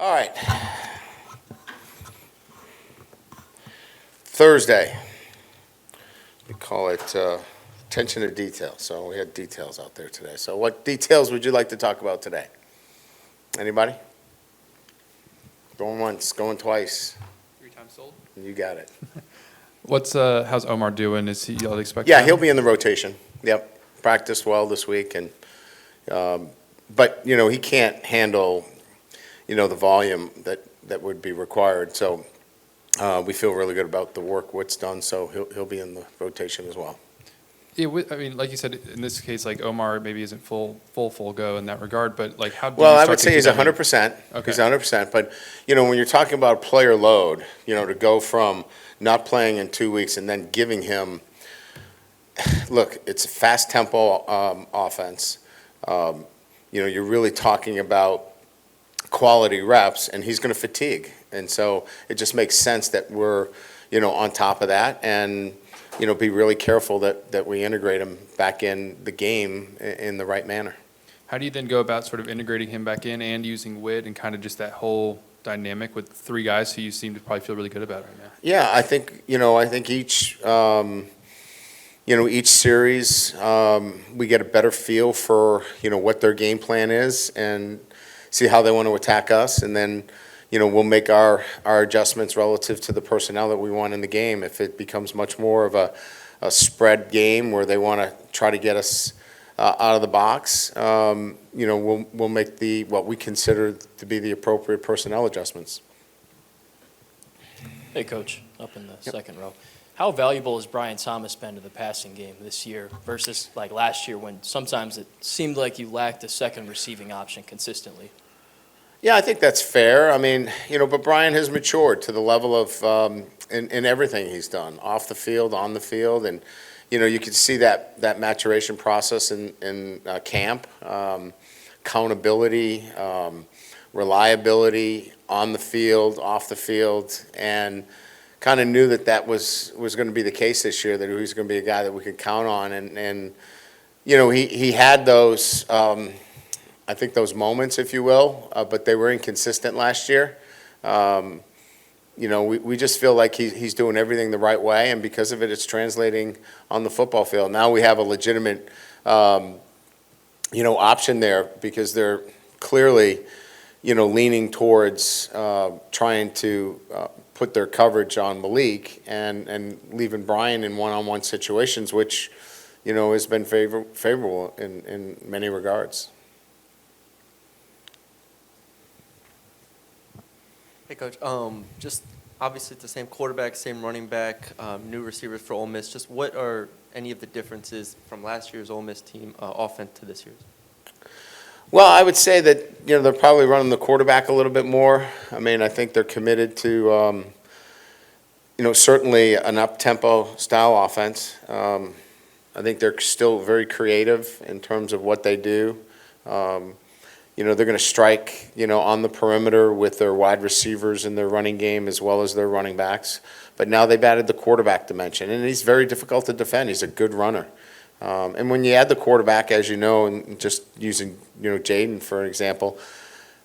All right. Thursday. We call it attention to detail. So we had details out there today. So what details would you like to talk about today? Anybody? Going once, going twice. 3 times sold. You got it. How's Omar doing? Is he y'all expect? Yeah, he'll be in the rotation. Yep. Practiced well this week, and but he can't handle the volume that would be required. So we feel really good about the work what's done. So he'll be in the rotation as well. Yeah, I mean, like you said, in this case, like Omar maybe isn't full go in that regard, but like how do Well, you I start would to say do he's that? 100%. Okay. He's 100%. But when you're talking about player load, to go from not playing in 2 weeks and then giving him, look, it's a fast tempo offense. You're really talking about quality reps, and he's going to fatigue. And so it just makes sense that we're, on top of that and, be really careful that we integrate him back in the game in the right manner. How do you then go about sort of integrating him back in and using Witt and kind of just that whole dynamic with 3 guys who you seem to probably feel really good about right now? Yeah, I think each each series we get a better feel for what their game plan is and see how they want to attack us, and then we'll make our adjustments relative to the personnel that we want in the game. If it becomes much more of a spread game where they want to try to get us out of the box, we'll make what we consider to be the appropriate personnel adjustments. Hey, Coach, up in the second row. How valuable has Brian Thomas been to the passing game this year versus like last year when sometimes it seemed like you lacked a second receiving option consistently? Yeah, I think that's fair. I mean, but Brian has matured to the level of in everything he's done, off the field, on the field, and you can see that maturation process in camp, accountability, reliability on the field, off the field, and kind of knew that was going to be the case this year, that he was going to be a guy that we could count on, and he had those. I think those moments, if you will, but they were inconsistent last year. We just feel like he's doing everything the right way, and because of it, it's translating on the football field. Now we have a legitimate, option there because they're clearly, leaning towards trying to put their coverage on Malik and leaving Brian in one-on-one situations, which, has been favorable in many regards. Hey, Coach. Just obviously it's the same quarterback, same running back, new receivers for Ole Miss. Just what are any of the differences from last year's Ole Miss team offense to this year's? Well, I would say that they're probably running the quarterback a little bit more. I mean, I think they're committed to certainly an up-tempo style offense. I think they're still very creative in terms of what they do. They're going to strike, on the perimeter with their wide receivers in their running game as well as their running backs. But now they've added the quarterback dimension, and he's very difficult to defend. He's a good runner. And when you add the quarterback, as you know, and just using, Jaden for an example,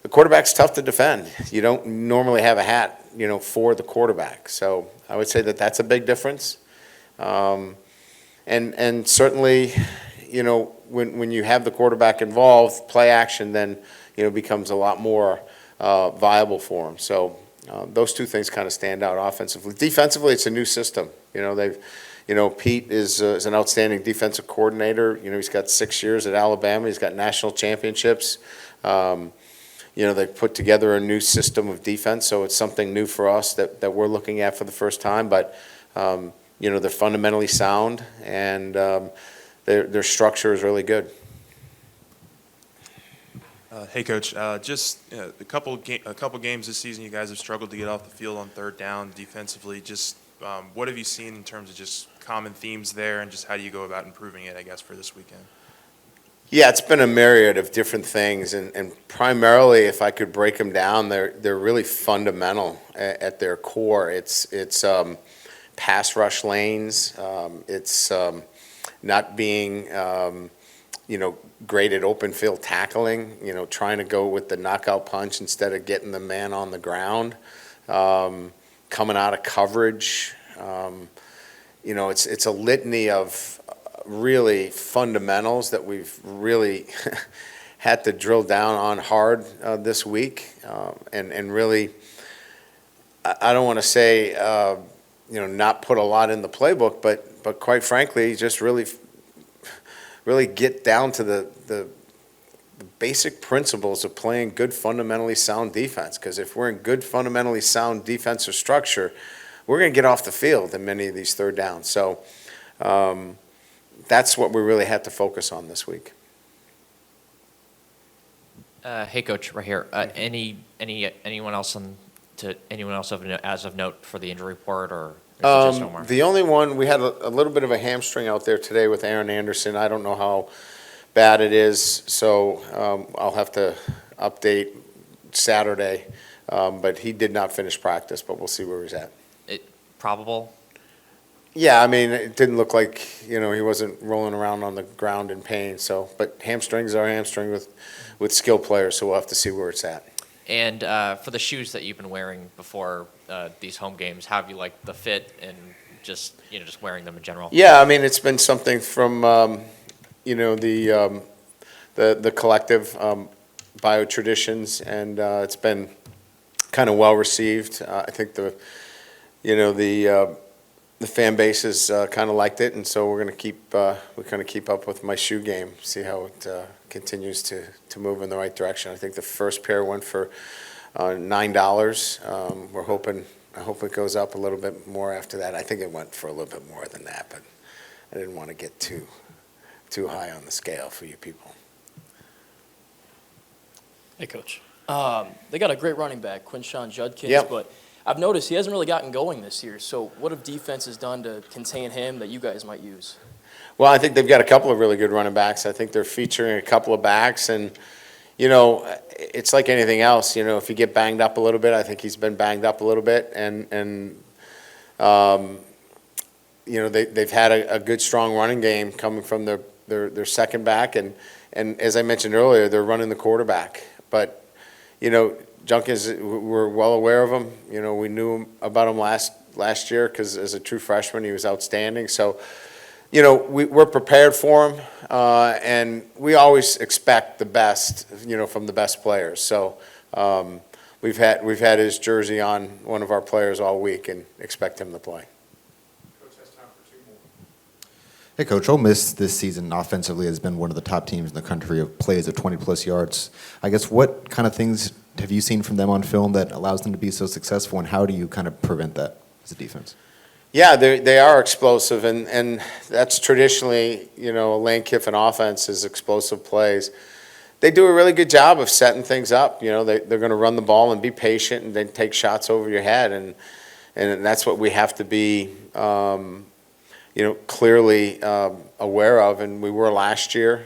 the quarterback's tough to defend. You don't normally have a hat, for the quarterback. So I would say that that's a big difference. And certainly, when you have the quarterback involved, play action then, becomes a lot more viable for them. So those two things kind of stand out offensively. Defensively, it's a new system. Pete is an outstanding defensive coordinator. He's got 6 years at Alabama. He's got national championships. They've put together a new system of defense, so it's something new for us that we're looking at for the first time. But they're fundamentally sound, and their structure is really good. Hey, Coach. Just a couple games this season, you guys have struggled to get off the field on third down defensively. Just what have you seen in terms of just common themes there, and just how do you go about improving it, I guess, for this weekend? Yeah, it's been a myriad of different things, and primarily, if I could break them down, they're really fundamental at their core. It's pass rush lanes. It's not being great at open field tackling, trying to go with the knockout punch instead of getting the man on the ground, coming out of coverage. It's a litany of really fundamentals that we've really had to drill down on hard this week, and really, I don't want to say not put a lot in the playbook, but quite frankly, just really get down to the basic principles of playing good, fundamentally sound defense. Because if we're in good, fundamentally sound defensive structure, we're going to get off the field in many of these third downs. So that's what we really had to focus on this week. Hey, Coach, right here. Anyone else as of note for the injury report, or is it just Omar? The only one, we had a little bit of a hamstring out there today with Aaron Anderson. I don't know how bad it is, so I'll have to update Saturday. But he did not finish practice, but we'll see where he's at. Probable? Yeah, I mean, it didn't look like, he wasn't rolling around on the ground in pain. So, but hamstrings are hamstring with skilled players, so we'll have to see where it's at. And for the shoes that you've been wearing before these home games, how have you liked the fit and just wearing them in general? Yeah, I mean, it's been something from, the collective bio traditions, and it's been kind of well received. I think the fan base has kind of liked it, and so we're going to keep up with my shoe game, see how it continues to move in the right direction. I think the first pair went for $9. I hope it goes up a little bit more after that. I think it went for a little bit more than that, but I didn't want to get too high on the scale for you people. Hey, Coach. They got a great running back, Quinshon Judkins, Yep. but I've noticed he hasn't really gotten going this year. So what have defenses done to contain him that you guys might use? Well, I think they've got a couple of really good running backs. I think they're featuring a couple of backs, and it's like anything else. If you get banged up a little bit, I think he's been banged up a little bit, and they've had a good, strong running game coming from their second back, and as I mentioned earlier, they're running the quarterback. But Junkins, we're well aware of him. We knew about him last year because as a true freshman, he was outstanding. So, we're prepared for him, and we always expect the best, from the best players. So, we've had his jersey on one of our players all week and expect him to play. Hey, Coach, Ole Miss this season offensively has been one of the top teams in the country of plays of 20-plus yards. I guess what kind of things have you seen from them on film that allows them to be so successful, and how do you kind of prevent that as a defense? Yeah, they are explosive, and that's traditionally, Lane Kiffin offense is explosive plays. They do a really good job of setting things up. They're going to run the ball and be patient and then take shots over your head, and that's what we have to be clearly aware of, and we were last year.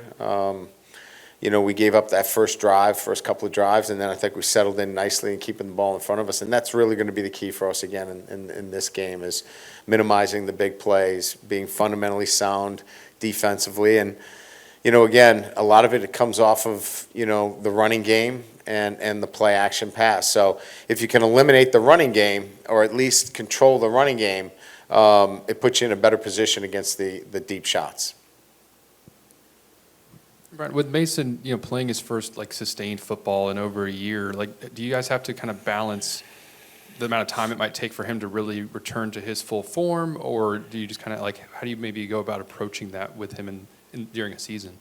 We gave up that first couple of drives, and then I think we settled in nicely and keeping the ball in front of us, and that's really going to be the key for us again in this game is minimizing the big plays, being fundamentally sound defensively, and again, a lot of it comes off of the running game and the play action pass. So if you can eliminate the running game or at least control the running game, it puts you in a better position against the deep shots. Right, with Mason, playing his first sustained football in over a year, do you guys have to kind of balance the amount of time it might take for him to really return to his full form, or do you just kind of how do you maybe go about approaching that with him during a season?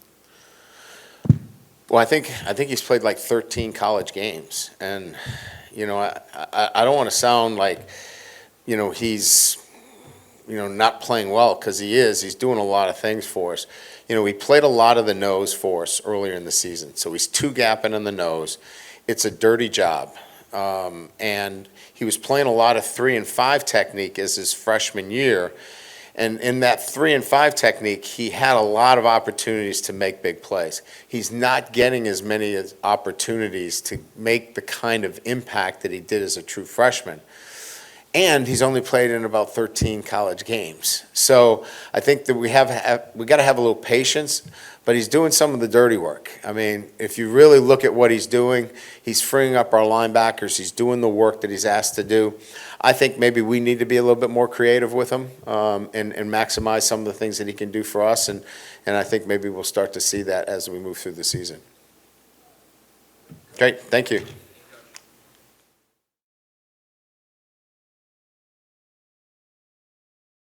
Well, I think he's played 13 college games, and I don't want to sound like he's not playing well, because he is. He's doing a lot of things for us. He played a lot of the nose for us earlier in the season, so he's two-gapping in the nose. It's a dirty job, and he was playing a lot of 3 and 5 technique as his freshman year, and in that 3 and 5 technique, he had a lot of opportunities to make big plays. He's not getting as many opportunities to make the kind of impact that he did as a true freshman. And he's only played in about 13 college games. So I think that we got to have a little patience, but he's doing some of the dirty work. I mean, if you really look at what he's doing, he's freeing up our linebackers. He's doing the work that he's asked to do. I think maybe we need to be a little bit more creative with him and maximize some of the things that he can do for us. And I think maybe we'll start to see that as we move through the season. Okay, thank you.